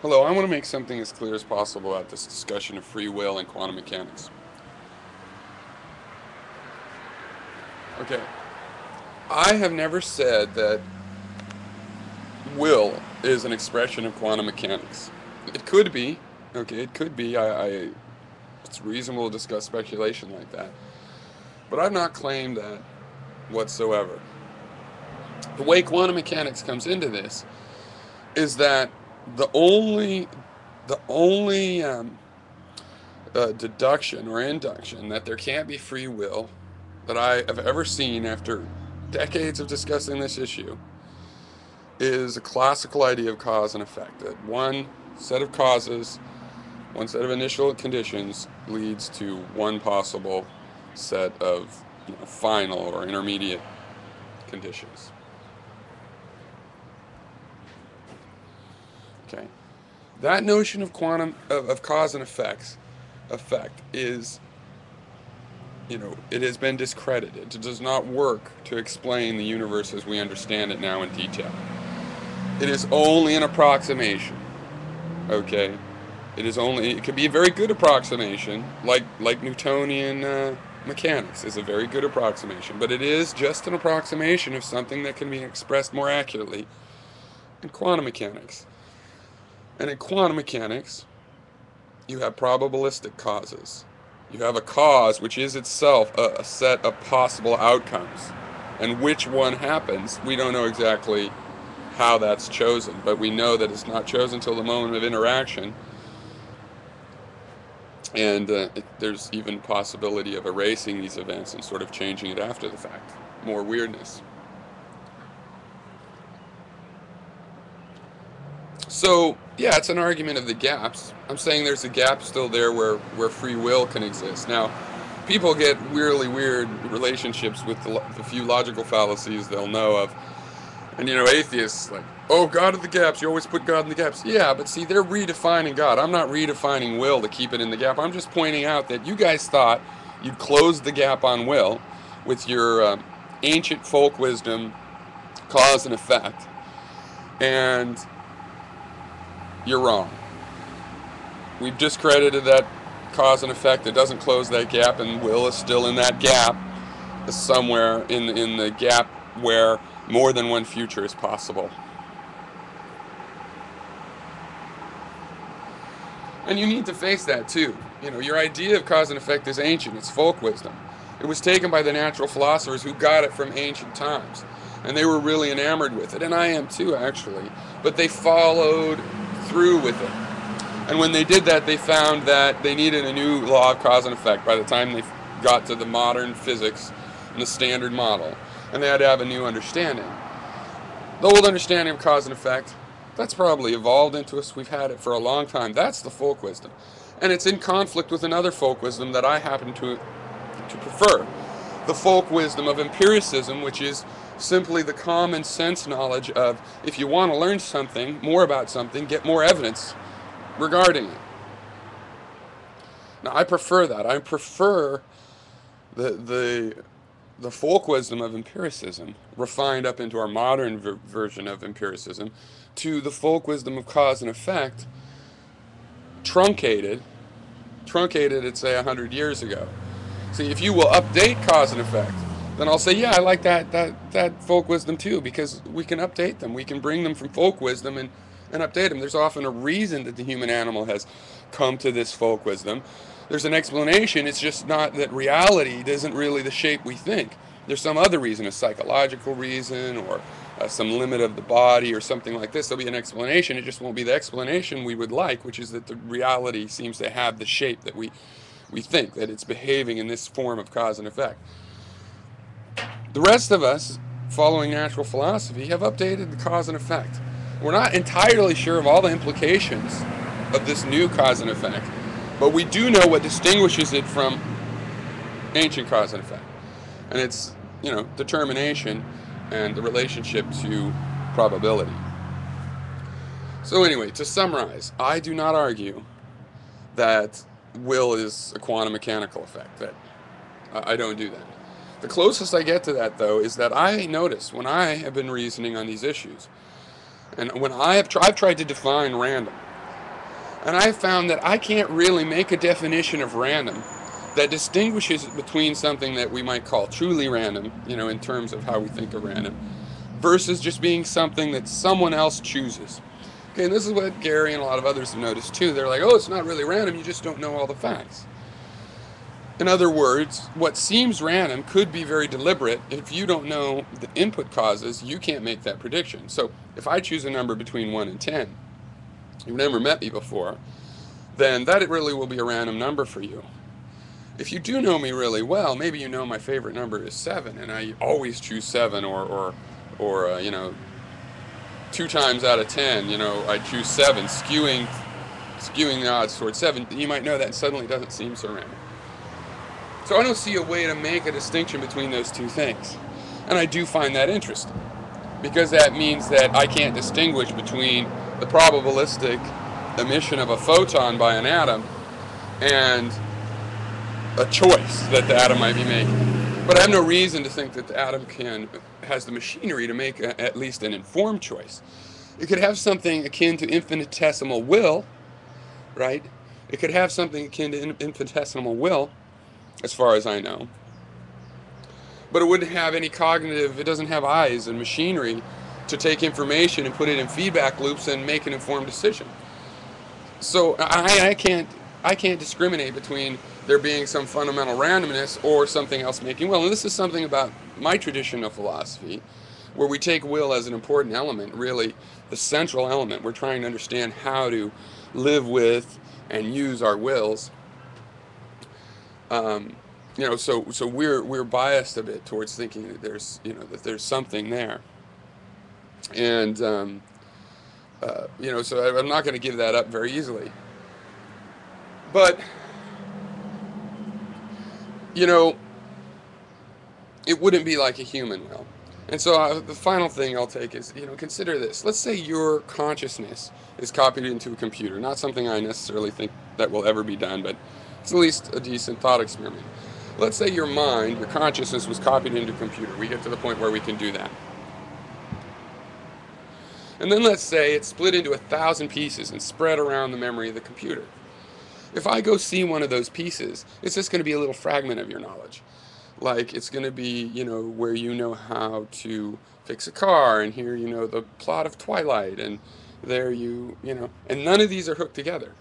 Hello, I want to make something as clear as possible about this discussion of free will and quantum mechanics. Okay, I have never said that will is an expression of quantum mechanics. It could be, okay, it could be. It's reasonable to discuss speculation like that. But I've not claimed that whatsoever. The way quantum mechanics comes into this is that the only, the only deduction or induction that there can't be free will that I have ever seen after decades of discussing this issue is a classical idea of cause and effect. That one set of causes, one set of initial conditions leads to one possible set of final or intermediate conditions. Okay, that notion of quantum of cause and effect is, it has been discredited. It does not work to explain the universe as we understand it now in detail. It is only an approximation. Okay, it could be a very good approximation, like Newtonian mechanics is a very good approximation, but it is just an approximation of something that can be expressed more accurately in quantum mechanics. And in quantum mechanics, you have probabilistic causes. You have a cause which is itself a set of possible outcomes. And which one happens, we don't know exactly how that's chosen, but we know that it's not chosen until the moment of interaction. And there's even possibility of erasing these events and sort of changing it after the fact. More weirdness. So, yeah, it's an argument of the gaps. I'm saying there's a gap still there where free will can exist. Now, people get weirdly weird relationships with the few logical fallacies they'll know of. And, atheists, like, oh, God of the gaps, you always put God in the gaps. Yeah, but see, they're redefining God. I'm not redefining will to keep it in the gap. I'm just pointing out that you guys thought you'd close the gap on will with your ancient folk wisdom, cause and effect. And you're wrong. We've discredited that cause and effect. It doesn't close that gap, and will is still in that gap, somewhere in the gap where more than one future is possible. And you need to face that too. Your idea of cause and effect is ancient. It's folk wisdom. It was taken by the natural philosophers who got it from ancient times. And they were really enamored with it. And I am too, actually. But they followed through with it. And when they did that, they found that they needed a new law of cause and effect by the time they got to the modern physics and the standard model. And they had to have a new understanding. The old understanding of cause and effect, that's probably evolved into us. We've had it for a long time. That's the folk wisdom. And it's in conflict with another folk wisdom that I happen to prefer. The folk wisdom of empiricism, which is simply the common sense knowledge of if you want to learn something, more about something, get more evidence regarding it. Now, I prefer that. I prefer the folk wisdom of empiricism, refined up into our modern version of empiricism, to the folk wisdom of cause and effect, truncated, at say 100 years ago. See, if you will update cause and effect, then I'll say, yeah, I like that folk wisdom too, because we can update them. We can bring them from folk wisdom and update them. There's often a reason that the human animal has come to this folk wisdom. There's an explanation. It's just not that reality isn't really the shape we think. There's some other reason, a psychological reason, or some limit of the body, or something like this. There'll be an explanation. It just won't be the explanation we would like, which is that the reality seems to have the shape that we think, that it's behaving in this form of cause and effect. The rest of us, following natural philosophy, have updated the cause and effect. We're not entirely sure of all the implications of this new cause and effect, but we do know what distinguishes it from ancient cause and effect. And it's, determination and the relationship to probability. So anyway, to summarize, I do not argue that will is a quantum mechanical effect. That I don't do that. The closest I get to that, though, is that I notice when I have been reasoning on these issues, and when I've tried to define random, And I found that I can't really make a definition of random that distinguishes between something that we might call truly random, in terms of how we think of random, versus just being something that someone else chooses. Okay, and this is what Gary and a lot of others have noticed too. They're like, oh, it's not really random, you just don't know all the facts. In other words, what seems random could be very deliberate. If you don't know the input causes, you can't make that prediction. So if I choose a number between 1 and 10, you've never met me before, then that really will be a random number for you. If you do know me really well, maybe you know my favorite number is 7, and I always choose 7, or 2 times out of 10, I choose 7, skewing the odds towards 7. You might know that suddenly doesn't seem so random. So I don't see a way to make a distinction between those two things. And I do find that interesting, because that means that I can't distinguish between the probabilistic emission of a photon by an atom and a choice that the atom might be making. But I have no reason to think that the atom has the machinery to make at least an informed choice. It could have something akin to infinitesimal will, right? It could have something akin to infinitesimal will, as far as I know. But it wouldn't have any cognitive, it doesn't have eyes and machinery to take information and put it in feedback loops and make an informed decision. So I can't discriminate between there being some fundamental randomness or something else making will. And this is something about my tradition of philosophy, where we take will as an important element, really the central element. We're trying to understand how to live with and use our wills. So we're biased a bit towards thinking that there's something there, and so I'm not going to give that up very easily. But it wouldn't be like a human will. And so the final thing I'll take is, consider this. Let's say your consciousness is copied into a computer. Not something I necessarily think that will ever be done, but it's at least a decent thought experiment. Let's say your mind, your consciousness, was copied into a computer. We get to the point where we can do that. And then let's say it's split into 1,000 pieces and spread around the memory of the computer. If I go see one of those pieces, it's just going to be a little fragment of your knowledge. Like, it's going to be, where you know how to fix a car, and here you know the plot of Twilight, and there and none of these are hooked together.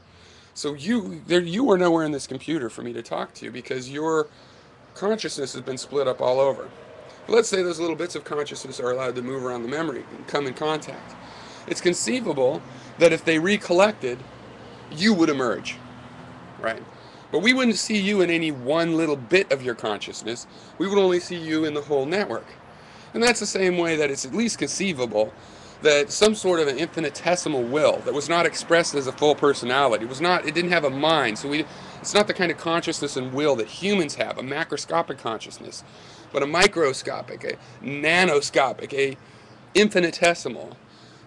So you are nowhere in this computer for me to talk to, because your consciousness has been split up all over. But let's say those little bits of consciousness are allowed to move around the memory and come in contact. It's conceivable that if they recollected, you would emerge, right? But we wouldn't see you in any one little bit of your consciousness. We would only see you in the whole network. And that's the same way that it's at least conceivable that some sort of an infinitesimal will that was not expressed as a full personality, it didn't have a mind, so it's not the kind of consciousness and will that humans have, a macroscopic consciousness, but a microscopic, a nanoscopic, a infinitesimal,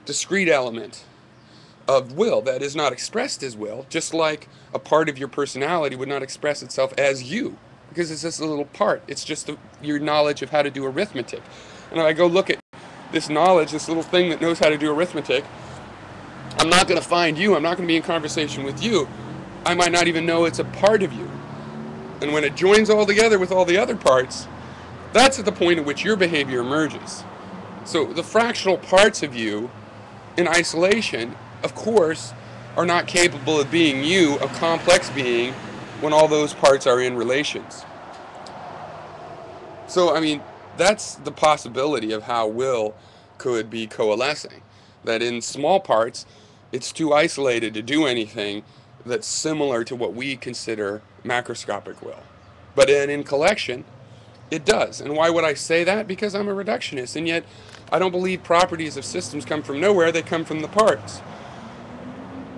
discrete element of will that is not expressed as will, just like a part of your personality would not express itself as you, because it's just a little part. It's just your knowledge of how to do arithmetic. And if I go look at this knowledge, this little thing that knows how to do arithmetic, I'm not going to find you. I'm not going to be in conversation with you. I might not even know it's a part of you. And when it joins all together with all the other parts, that's at the point at which your behavior emerges. So the fractional parts of you in isolation, of course, are not capable of being you, a complex being, when all those parts are in relations. So, that's the possibility of how will could be coalescing. That in small parts, it's too isolated to do anything that's similar to what we consider macroscopic will. But in collection, it does. And why would I say that? Because I'm a reductionist, and yet I don't believe properties of systems come from nowhere, they come from the parts.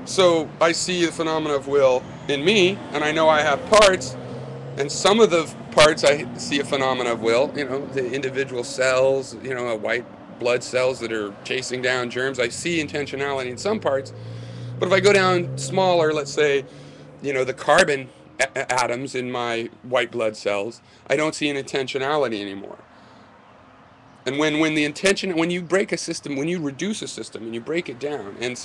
So I see the phenomena of will in me, and I know I have parts, and some of the parts I see a phenomena of will, the individual cells, white blood cells that are chasing down germs. I see intentionality in some parts, but if I go down smaller, let's say, the carbon atoms in my white blood cells, I don't see an intentionality anymore. And when you break a system, when you reduce a system and you break it down, and